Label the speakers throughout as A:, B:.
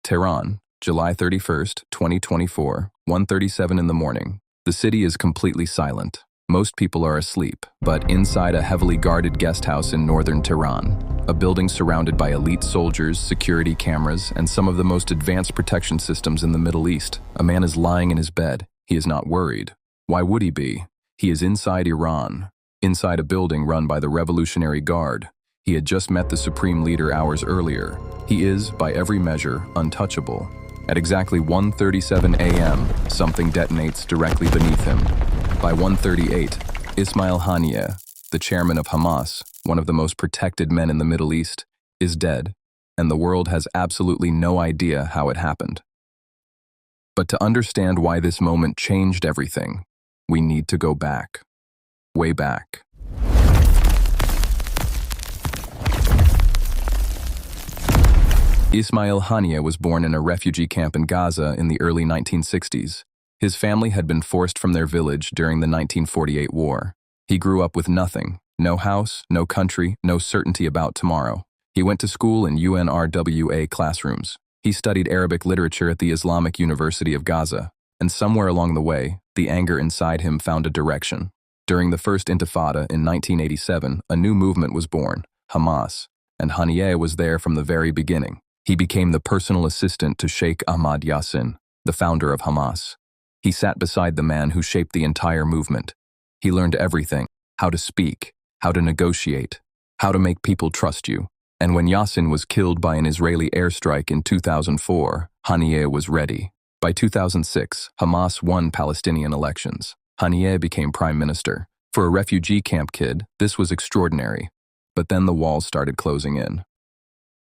A: Tehran, July 31st, 2024, 1:37 in the morning. The city is completely silent. Most people are asleep, but inside a heavily guarded guest house in northern Tehran, a building surrounded by elite soldiers, security cameras, and some of the most advanced protection systems in the Middle East, a man is lying in his bed. He is not worried. Why would he be? He is inside Iran, inside a building run by the Revolutionary Guard. He had just met the supreme leader hours earlier. He is, by every measure, untouchable. At exactly 1:37 a.m., something detonates directly beneath him. By 1:38, Ismail Haniyeh, the chairman of Hamas, one of the most protected men in the Middle East, is dead, and the world has absolutely no idea how it happened. But to understand why this moment changed everything, we need to go back. Way back. Ismail Haniyeh was born in a refugee camp in Gaza in the early 1960s. His family had been forced from their village during the 1948 war. He grew up with nothing, no house, no country, no certainty about tomorrow. He went to school in UNRWA classrooms. He studied Arabic literature at the Islamic University of Gaza, and somewhere along the way, the anger inside him found a direction. During the First Intifada in 1987, a new movement was born, Hamas, and Haniyeh was there from the very beginning. He became the personal assistant to Sheikh Ahmad Yassin, the founder of Hamas. He sat beside the man who shaped the entire movement. He learned everything: how to speak, how to negotiate, how to make people trust you. And when Yassin was killed by an Israeli airstrike in 2004, Haniyeh was ready. By 2006, Hamas won Palestinian elections. Haniyeh became prime minister. For a refugee camp kid, this was extraordinary. But then the walls started closing in.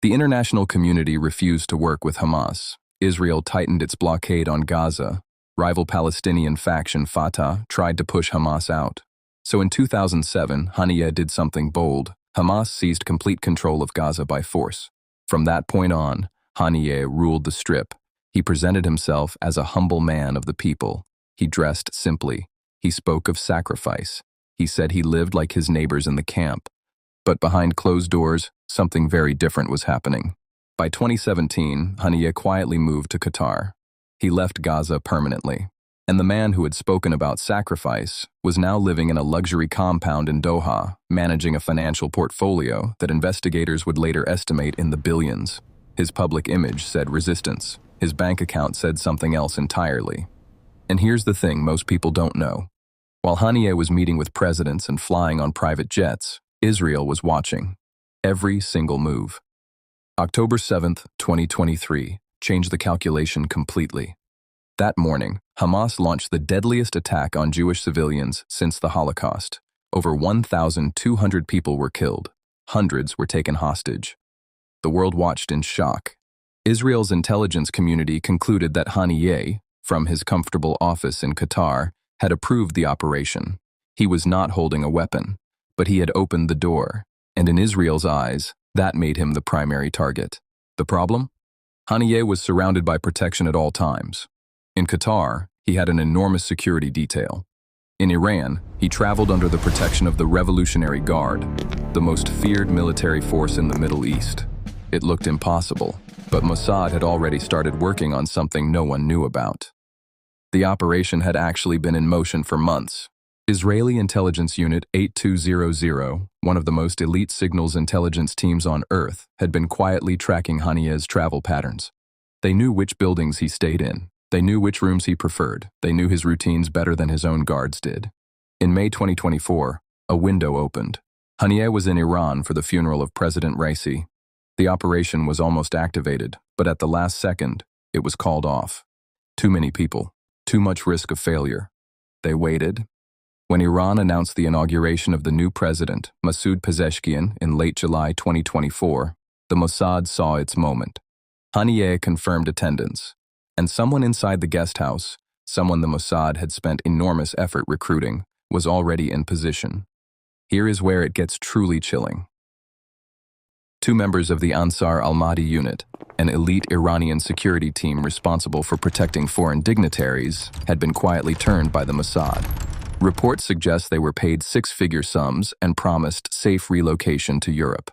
A: The international community refused to work with Hamas. Israel tightened its blockade on Gaza. Rival Palestinian faction Fatah tried to push Hamas out. So in 2007, Haniyeh did something bold. Hamas seized complete control of Gaza by force. From that point on, Haniyeh ruled the Strip. He presented himself as a humble man of the people. He dressed simply. He spoke of sacrifice. He said he lived like his neighbors in the camp. But behind closed doors, something very different was happening. By 2017, Haniyeh quietly moved to Qatar. He left Gaza permanently. And the man who had spoken about sacrifice was now living in a luxury compound in Doha, managing a financial portfolio that investigators would later estimate in the billions. His public image said resistance. His bank account said something else entirely. And here's the thing most people don't know. While Haniyeh was meeting with presidents and flying on private jets, Israel was watching. Every single move. October 7th, 2023, changed the calculation completely. That morning, Hamas launched the deadliest attack on Jewish civilians since the Holocaust. Over 1,200 people were killed. Hundreds were taken hostage. The world watched in shock. Israel's intelligence community concluded that Haniyeh, from his comfortable office in Qatar, had approved the operation. He was not holding a weapon, but he had opened the door, and in Israel's eyes, that made him the primary target. The problem? Haniyeh was surrounded by protection at all times. In Qatar, he had an enormous security detail. In Iran, he traveled under the protection of the Revolutionary Guard, the most feared military force in the Middle East. It looked impossible, but Mossad had already started working on something no one knew about. The operation had actually been in motion for months. Israeli Intelligence Unit 8200, one of the most elite signals intelligence teams on Earth, had been quietly tracking Haniyeh's travel patterns. They knew which buildings he stayed in. They knew which rooms he preferred. They knew his routines better than his own guards did. In May 2024, a window opened. Haniyeh was in Iran for the funeral of President Raisi. The operation was almost activated, but at the last second, it was called off. Too many people. Too much risk of failure. They waited. When Iran announced the inauguration of the new president, Masoud Pezeshkian, in late July 2024, the Mossad saw its moment. Haniyeh confirmed attendance, and someone inside the guest house, someone the Mossad had spent enormous effort recruiting, was already in position. Here is where it gets truly chilling. Two members of the Ansar al-Mahdi unit, an elite Iranian security team responsible for protecting foreign dignitaries, had been quietly turned by the Mossad. Reports suggest they were paid six-figure sums and promised safe relocation to Europe.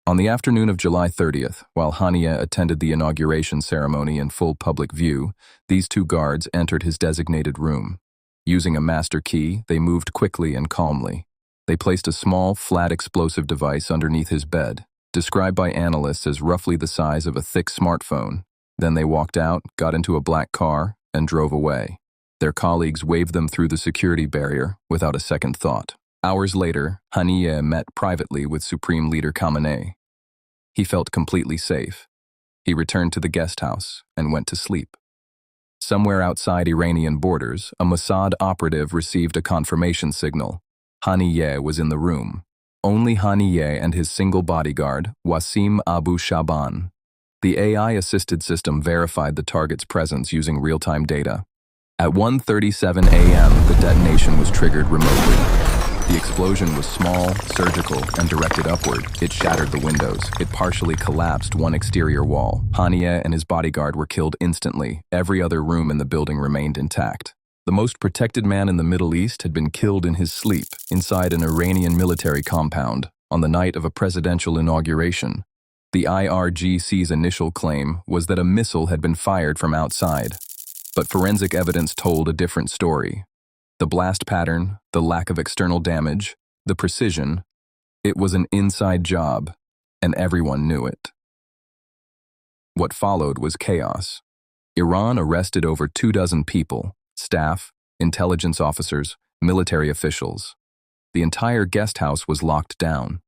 A: On the afternoon of July 30th, while Haniyeh attended the inauguration ceremony in full public view, these two guards entered his designated room. Using a master key, they moved quickly and calmly. They placed a small, flat explosive device underneath his bed, described by analysts as roughly the size of a thick smartphone. Then they walked out, got into a black car, and drove away. Their colleagues waved them through the security barrier without a second thought. Hours later, Haniyeh met privately with Supreme Leader Khamenei. He felt completely safe. He returned to the guest house and went to sleep. Somewhere outside Iranian borders, a Mossad operative received a confirmation signal. Haniyeh was in the room. Only Haniyeh and his single bodyguard, Wasim Abu Shaban. The AI-assisted system verified the target's presence using real-time data. At 1:37 a.m., the detonation was triggered remotely. The explosion was small, surgical, and directed upward. It shattered the windows. It partially collapsed one exterior wall. Haniyeh and his bodyguard were killed instantly. Every other room in the building remained intact. The most protected man in the Middle East had been killed in his sleep inside an Iranian military compound on the night of a presidential inauguration. The IRGC's initial claim was that a missile had been fired from outside, but forensic evidence told a different story. The blast pattern, the lack of external damage, the precision, it was an inside job, and everyone knew it. What followed was chaos. Iran arrested over 24 people, staff, intelligence officers, military officials. The entire guest house was locked down.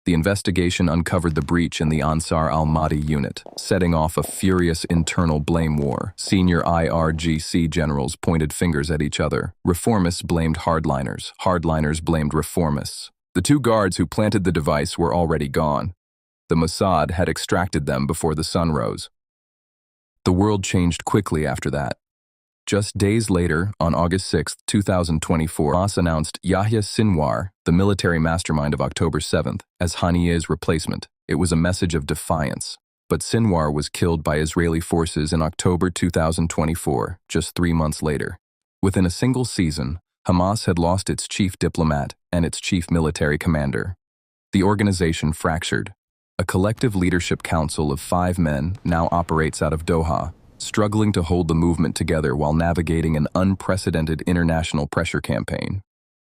A: The investigation uncovered the breach in the Ansar al-Mahdi unit, setting off a furious internal blame war. Senior IRGC generals pointed fingers at each other. Reformists blamed hardliners. Hardliners blamed reformists. The two guards who planted the device were already gone. The Mossad had extracted them before the sun rose. The world changed quickly after that. Just days later, on August 6, 2024, Hamas announced Yahya Sinwar, the military mastermind of October 7th, as Haniyeh's replacement. It was a message of defiance. But Sinwar was killed by Israeli forces in October 2024, just 3 months later. Within a single season, Hamas had lost its chief diplomat and its chief military commander. The organization fractured. A collective leadership council of 5 men now operates out of Doha, struggling to hold the movement together while navigating an unprecedented international pressure campaign.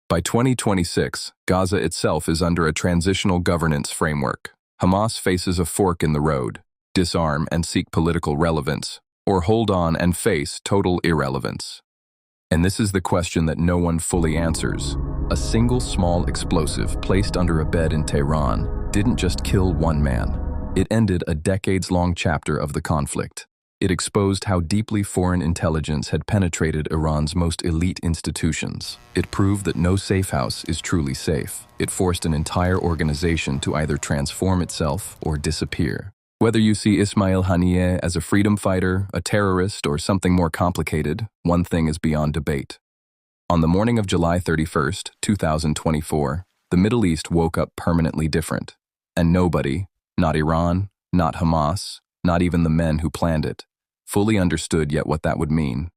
A: By 2026, Gaza itself is under a transitional governance framework. Hamas faces a fork in the road: disarm and seek political relevance, or hold on and face total irrelevance. And this is the question that no one fully answers. A single small explosive placed under a bed in Tehran didn't just kill one man. It ended a decades-long chapter of the conflict. It exposed how deeply foreign intelligence had penetrated Iran's most elite institutions. It proved that no safe house is truly safe. It forced an entire organization to either transform itself or disappear. Whether you see Ismail Haniyeh as a freedom fighter, a terrorist, or something more complicated, one thing is beyond debate. On the morning of July 31st, 2024, the Middle East woke up permanently different. And nobody, not Iran, not Hamas, not even the men who planned it, fully understood yet what that would mean.